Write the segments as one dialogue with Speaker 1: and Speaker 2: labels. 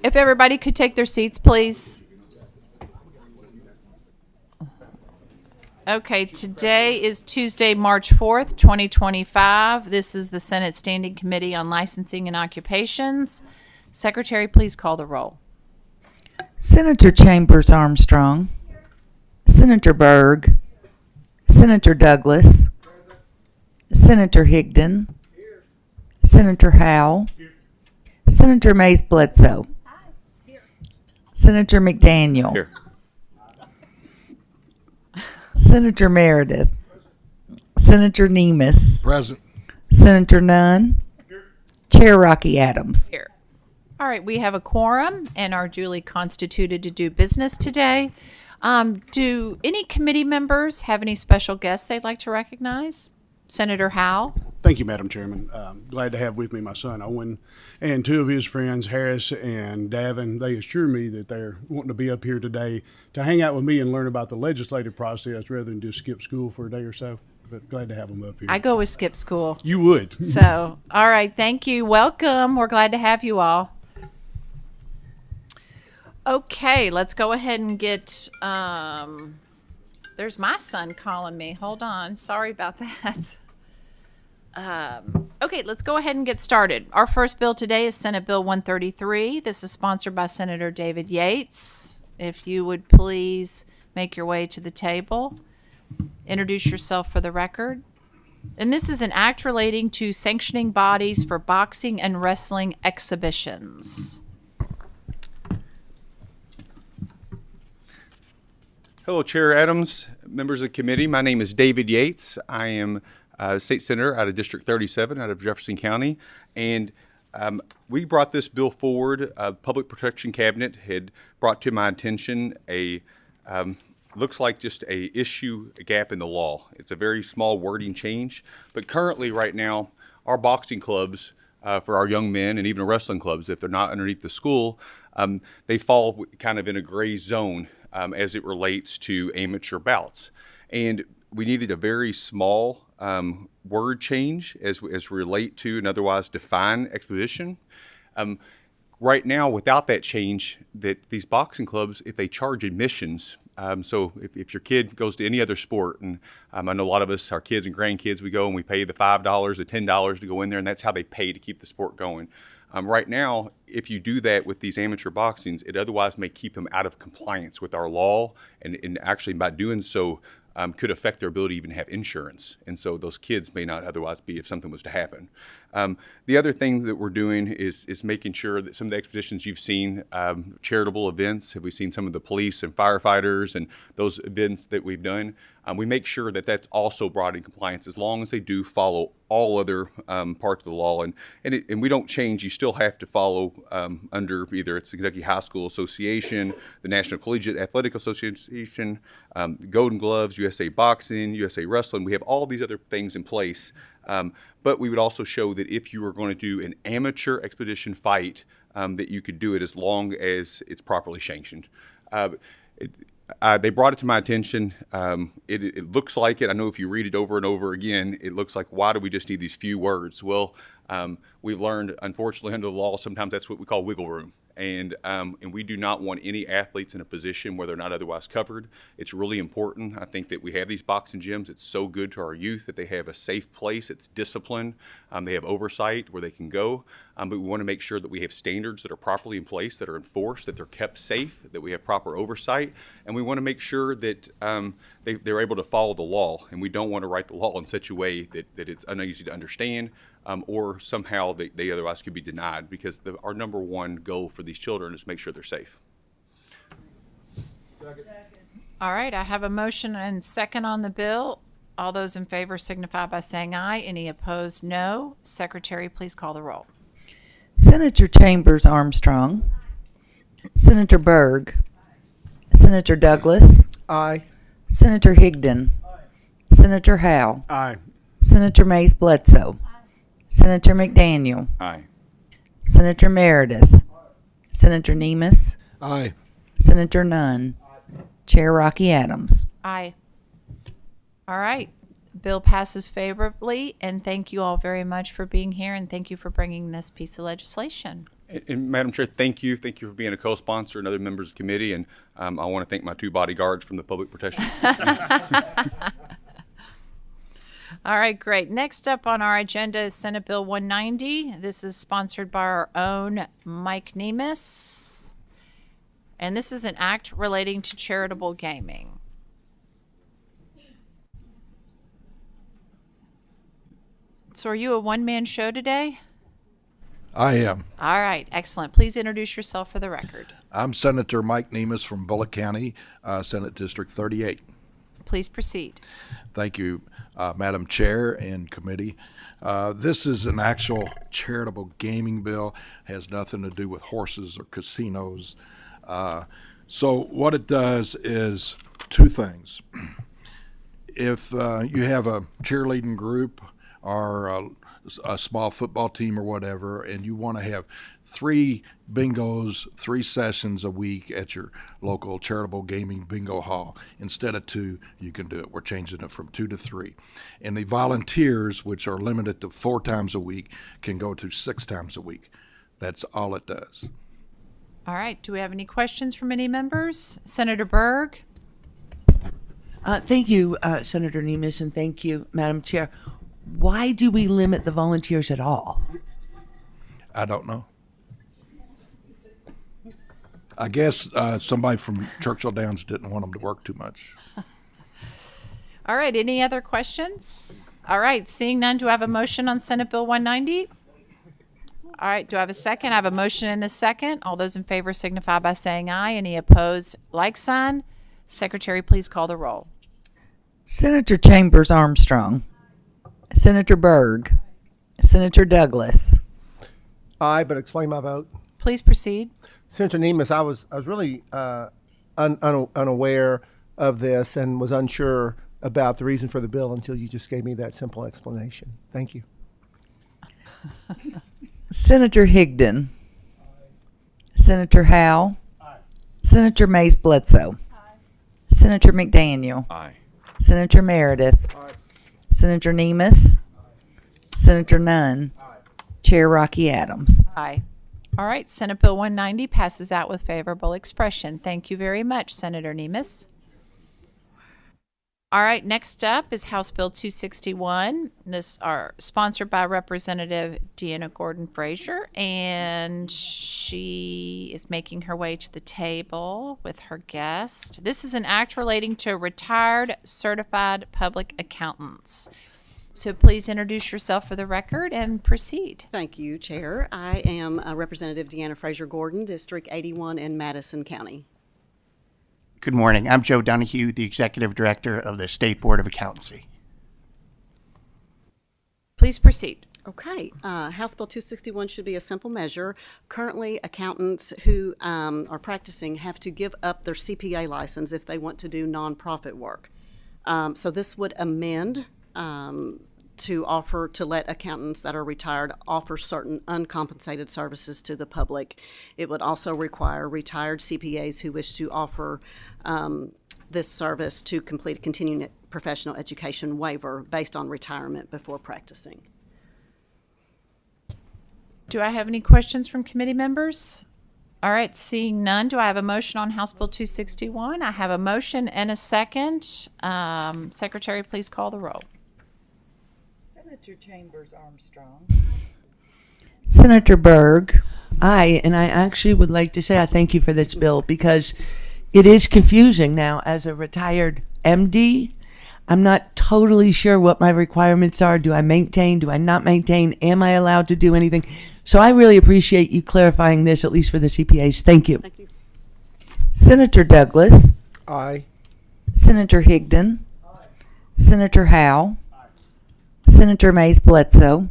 Speaker 1: If everybody could take their seats, please. Okay, today is Tuesday, March 4th, 2025. This is the Senate Standing Committee on Licensing and Occupations. Secretary, please call the roll.
Speaker 2: Senator Chambers Armstrong, Senator Berg, Senator Douglas, Senator Higdon, Senator Howell, Senator Mays Bledsoe, Senator McDaniel,
Speaker 3: Here.
Speaker 2: Senator Meredith, Senator Nemus,
Speaker 4: Present.
Speaker 2: Senator Nunn, Chair Rocky Adams.
Speaker 1: Here. All right, we have a quorum and are duly constituted to do business today. Do any committee members have any special guests they'd like to recognize? Senator Howell?
Speaker 4: Thank you, Madam Chairman. Glad to have with me my son Owen and two of his friends, Harris and Davin. They assure me that they're wanting to be up here today to hang out with me and learn about the legislative process rather than just skip school for a day or so. But glad to have them up here.
Speaker 1: I go with Skip School.
Speaker 4: You would.
Speaker 1: So, all right, thank you. Welcome. We're glad to have you all. Okay, let's go ahead and get, there's my son calling me. Hold on. Sorry about that. Okay, let's go ahead and get started. Our first bill today is Senate Bill 133. This is sponsored by Senator David Yates. If you would please make your way to the table. Introduce yourself for the record. And this is an act relating to sanctioning bodies for boxing and wrestling exhibitions.
Speaker 3: Hello, Chair Adams, members of the committee. My name is David Yates. I am State Senator out of District 37 out of Jefferson County. And we brought this bill forward. Public Protection Cabinet had brought to my attention looks like just a gap in the law. It's a very small wording change. But currently right now, our boxing clubs for our young men and even wrestling clubs, if they're not underneath the school, they fall kind of in a gray zone as it relates to amateur bouts. And we needed a very small word change as relate to and otherwise define exposition. Right now, without that change, that these boxing clubs, if they charge admissions, so if your kid goes to any other sport, and I know a lot of us, our kids and grandkids, we go and we pay the $5, the $10 to go in there, and that's how they pay to keep the sport going. Right now, if you do that with these amateur boxings, it otherwise may keep them out of compliance with our law, and actually by doing so, could affect their ability to even have insurance. And so those kids may not otherwise be if something was to happen. The other thing that we're doing is making sure that some of the expositions you've seen, charitable events, have we seen some of the police and firefighters and those events that we've done, we make sure that that's also brought in compliance as long as they do follow all other parts of the law. And we don't change. You still have to follow under either it's the Kentucky High School Association, the National Collegiate Athletic Association, Golden Gloves, USA Boxing, USA Wrestling. We have all these other things in place. But we would also show that if you were going to do an amateur expedition fight, that you could do it as long as it's properly sanctioned. They brought it to my attention. It looks like it. I know if you read it over and over again, it looks like, why do we just need these few words? Well, we've learned, unfortunately, under the law, sometimes that's what we call wiggle room. And we do not want any athletes in a position where they're not otherwise covered. It's really important, I think, that we have these boxing gyms. It's so good to our youth that they have a safe place. It's discipline. They have oversight where they can go. But we want to make sure that we have standards that are properly in place, that are enforced, that they're kept safe, that we have proper oversight. And we want to make sure that they're able to follow the law. And we don't want to write the law in such a way that it's uneasy to understand. Or somehow they otherwise could be denied, because our number one goal for these children is to make sure they're safe.
Speaker 1: All right, I have a motion and second on the bill. All those in favor signify by saying aye. Any opposed, no. Secretary, please call the roll.
Speaker 2: Senator Chambers Armstrong, Senator Berg, Senator Douglas,
Speaker 4: Aye.
Speaker 2: Senator Higdon, Senator Howell,
Speaker 4: Aye.
Speaker 2: Senator Mays Bledsoe, Senator McDaniel,
Speaker 3: Aye.
Speaker 2: Senator Meredith, Senator Nemus,
Speaker 4: Aye.
Speaker 2: Senator Nunn, Chair Rocky Adams.
Speaker 1: Aye. All right. Bill passes favorably, and thank you all very much for being here, and thank you for bringing this piece of legislation.
Speaker 3: And Madam Chair, thank you. Thank you for being a co-sponsor and other members of the committee. And I want to thank my 2 bodyguards from the Public Protection.
Speaker 1: All right, great. Next up on our agenda is Senate Bill 190. This is sponsored by our own Mike Nemes. And this is an act relating to charitable gaming. So are you a one-man show today?
Speaker 5: I am.
Speaker 1: All right, excellent. Please introduce yourself for the record.
Speaker 5: I'm Senator Mike Nemes from Bullock County, Senate District 38.
Speaker 1: Please proceed.
Speaker 5: Thank you, Madam Chair and committee. This is an actual charitable gaming bill. Has nothing to do with horses or casinos. So what it does is 2 things. If you have a cheerleading group or a small football team or whatever, and you want to have 3 bingos, 3 sessions a week at your local charitable gaming bingo hall. Instead of 2, you can do it. We're changing it from 2 to 3. And the volunteers, which are limited to 4 times a week, can go to 6 times a week. That's all it does.
Speaker 1: All right, do we have any questions from any members? Senator Berg?
Speaker 6: Thank you, Senator Nemes, and thank you, Madam Chair. Why do we limit the volunteers at all?
Speaker 5: I don't know. I guess somebody from Churchill Downs didn't want them to work too much.
Speaker 1: All right, any other questions? All right, seeing none, do I have a motion on Senate Bill 190? All right, do I have a second? I have a motion and a second. All those in favor signify by saying aye. Any opposed, like sign. Secretary, please call the roll.
Speaker 2: Senator Chambers Armstrong. Senator Berg. Senator Douglas.
Speaker 7: Aye, but explain my vote.
Speaker 1: Please proceed.
Speaker 7: Senator Nemes, I was really unaware of this and was unsure about the reason for the bill until you just gave me that simple explanation. Thank you.
Speaker 2: Senator Higdon. Senator Howe. Senator Mays Bledsoe. Senator McDaniel.
Speaker 8: Aye.
Speaker 2: Senator Meredith. Senator Nemes. Senator Nunn. Chair Rocky Adams.
Speaker 1: Aye. All right, Senate Bill 190 passes out with favorable expression. Thank you very much, Senator Nemes. All right, next up is House Bill 261. This are sponsored by Representative Deanna Gordon Frazier, and she is making her way to the table with her guest. This is an act relating to retired certified public accountants. So please introduce yourself for the record and proceed.
Speaker 9: Thank you, Chair. I am Representative Deanna Frazier Gordon, District 81 in Madison County.
Speaker 10: Good morning. I'm Joe Donahue, the Executive Director of the State Board of Accountancy.
Speaker 1: Please proceed.
Speaker 9: Okay, House Bill 261 should be a simple measure. Currently, accountants who are practicing have to give up their CPA license if they want to do nonprofit work. So this would amend to let accountants that are retired offer certain uncompensated services to the public. It would also require retired CPAs who wish to offer this service to complete a continuing professional education waiver based on retirement before practicing.
Speaker 1: Do I have any questions from committee members? All right, seeing none, do I have a motion on House Bill 261? I have a motion and a second. Secretary, please call the roll.
Speaker 2: Senator Chambers Armstrong. Senator Berg.
Speaker 6: Aye, and I actually would like to say I thank you for this bill because it is confusing now. As a retired MD, I'm not totally sure what my requirements are. Do I maintain? Do I not maintain? Am I allowed to do anything? So I really appreciate you clarifying this, at least for the CPAs. Thank you.
Speaker 9: Thank you.
Speaker 2: Senator Douglas.
Speaker 7: Aye.
Speaker 2: Senator Higdon. Senator Howe. Senator Mays Bledsoe.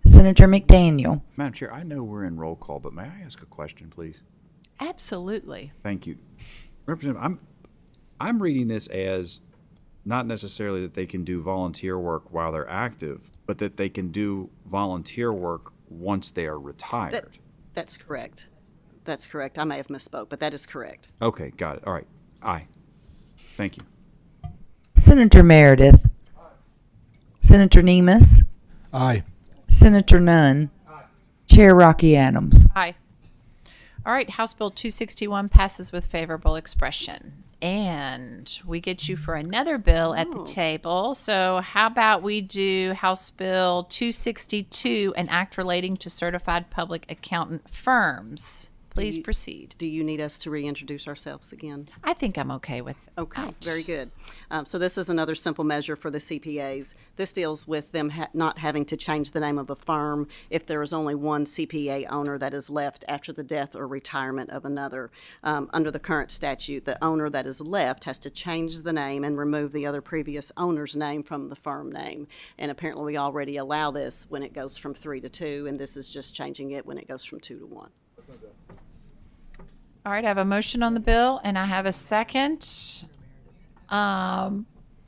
Speaker 2: Senator McDaniel.
Speaker 8: Madam Chair, I know we're in roll call, but may I ask a question, please?
Speaker 1: Absolutely.
Speaker 8: Thank you. Representative, I'm reading this as not necessarily that they can do volunteer work while they're active, but that they can do volunteer work once they are retired.
Speaker 9: That's correct. That's correct. I may have misspoke, but that is correct.
Speaker 8: Okay, got it. All right. Aye. Thank you.
Speaker 2: Senator Meredith. Senator Nemus,
Speaker 5: Aye.
Speaker 2: Senator Nunn, Chair Rocky Adams.
Speaker 1: Aye. All right, House Bill 261 passes with favorable expression. And we get you for another bill at the table. So how about we do House Bill 262, an act relating to certified public accountant firms. Please proceed.
Speaker 9: Do you need us to reintroduce ourselves again?
Speaker 1: I think I'm okay with
Speaker 9: Okay,
Speaker 1: that.
Speaker 9: very good. So this is another simple measure for the CPAs. This deals with them not having to change the name of a firm if there is only one CPA owner that is left after the death or retirement of another. Under the current statute, the owner that is left has to change the name and remove the other previous owner's name from the firm name. And apparently we already allow this when it goes from 3 to 2, and this is just changing it when it goes from 2 to 1.
Speaker 1: All right, I have a motion on the bill, and I have a second.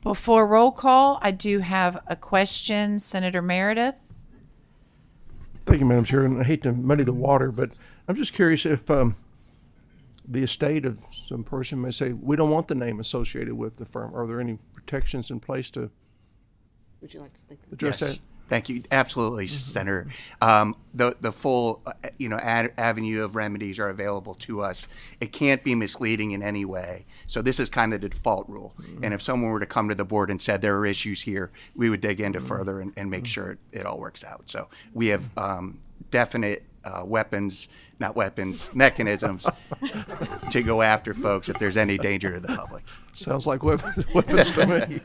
Speaker 1: Before roll call, I do have a question. Senator Meredith?
Speaker 11: Thank you, Madam Chair. And I hate to muddy the water, but I'm just curious if the estate of some person may say, we don't want the name associated with the firm. Are there any protections in place to
Speaker 9: Would you like to speak?
Speaker 11: address
Speaker 10: Yes.
Speaker 11: that?
Speaker 10: Thank you. Absolutely, Senator. The full, avenue of remedies are available to us. It can't be misleading in any way. So this is kind of the default rule. And if someone were to come to the board and said there are issues here, we would dig into further and make sure it all works out. So we have definite mechanisms to go after folks if there's any danger to the public.
Speaker 11: Sounds like weapons to me.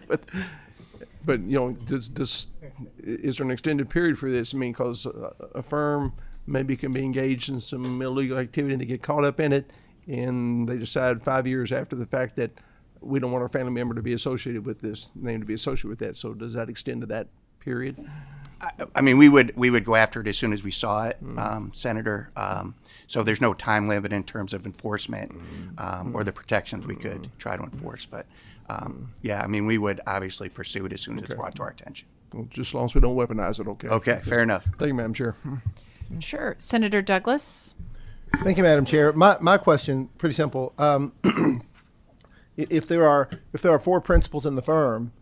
Speaker 11: But is there an extended period for this? I mean, because a firm maybe can be engaged in some illegal activity and they get caught up in it, and they decide 5 years after the fact that we don't want our family member to be associated with this name, to be associated with that. So does that extend to that period?
Speaker 10: I mean, we would go after it as soon as we saw it, Senator. So there's no time limit in terms of enforcement or the protections we could try to enforce. But yeah, I mean, we would obviously pursue it as soon as it's brought to our attention.
Speaker 11: Well, just as long as we don't weaponize it, okay?
Speaker 10: Okay, fair enough.
Speaker 11: Thank you, Madam Chair.
Speaker 1: Sure. Senator Douglas?
Speaker 7: Thank you, Madam Chair. My question, pretty simple. If there are 4 principals in the firm,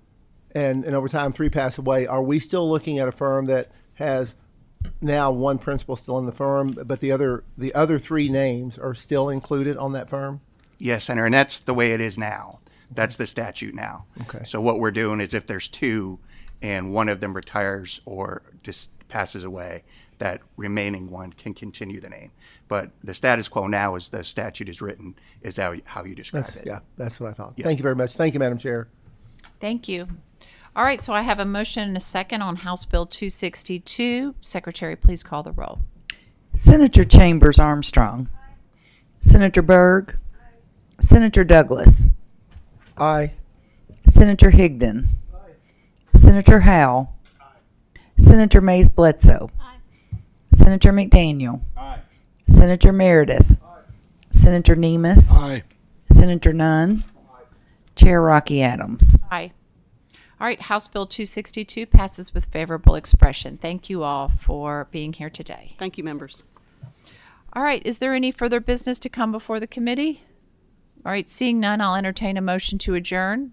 Speaker 7: and over time 3 pass away, are we still looking at a firm that has now 1 principal still in the firm, but the other 3 names are still included on that firm?
Speaker 10: Yes, Senator, and that's the way it is now. That's the statute now.
Speaker 7: Okay.
Speaker 10: So what we're doing is if there's 2 and one of them retires or just passes away, that remaining one can continue the name. But the status quo now, as the statute is written, is how you describe it.
Speaker 7: Yeah, that's what I thought.
Speaker 10: Yeah.
Speaker 7: Thank you very much. Thank you, Madam Chair.
Speaker 1: Thank you. All right, so I have a motion and a second on House Bill 262. Secretary, please call the roll.
Speaker 2: Senator Chambers Armstrong, Senator Berg, Senator Douglas,
Speaker 7: Aye.
Speaker 2: Senator Higdon, Senator Howe, Senator Mays Bledsoe, Senator McDaniel, Senator Meredith, Senator Nemus,
Speaker 5: Aye.
Speaker 2: Senator Nunn, Chair Rocky Adams.
Speaker 1: Aye. All right, House Bill 262 passes with favorable expression. Thank you all for being here today.
Speaker 9: Thank you, members.
Speaker 1: All right, is there any further business to come before the committee? All right, seeing none, I'll entertain a motion to adjourn.